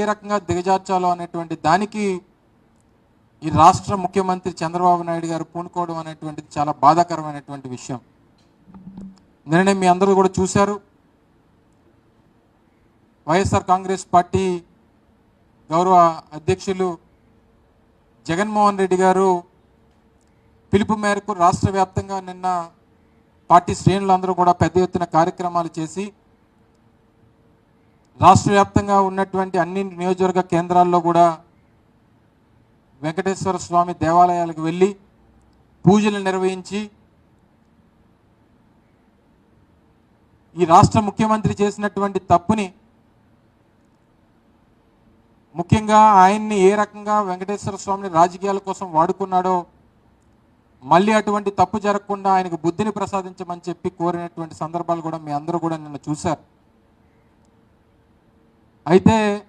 ఏ రకంగా దిగజార్చాలో అనేటువంటి దానికి ఈ రాష్ట్ర ముఖ్యమంత్రి చంద్రబాబు నాయుడు గారు పూనుకోవడం అనేటువంటిది చాలా బాధాకరమైనటువంటి విషయం. నిన్ననే మీ అందరూ కూడా చూశారు, వైఎస్ఆర్ కాంగ్రెస్ పార్టీ గౌరవ అధ్యక్షులు జగన్మోహన్ రెడ్డి గారు పిలుపు మేరకు రాష్ట్ర వ్యాప్తంగా నిన్న పార్టీ శ్రేణులందరూ కూడా పెద్ద ఎత్తున కార్యక్రమాలు చేసి రాష్ట్ర వ్యాప్తంగా ఉన్నటువంటి అన్ని నియోజకవర్గ కేంద్రాల్లో కూడా వెంకటేశ్వర స్వామి దేవాలయాలకు వెళ్ళి పూజలు నిర్వహించి ఈ రాష్ట్ర ముఖ్యమంత్రి చేసినటువంటి తప్పుని, ముఖ్యంగా ఆయన్ని ఏ రకంగా వెంకటేశ్వర స్వామిని రాజకీయాల కోసం వాడుకున్నాడో మళ్ళీ అటువంటి తప్పు జరగకుండా ఆయనకు బుద్ధిని ప్రసాదించమని చెప్పి కోరినటువంటి సందర్భాలు కూడా మీ అందరూ కూడా నిన్న చూశారు. అయితే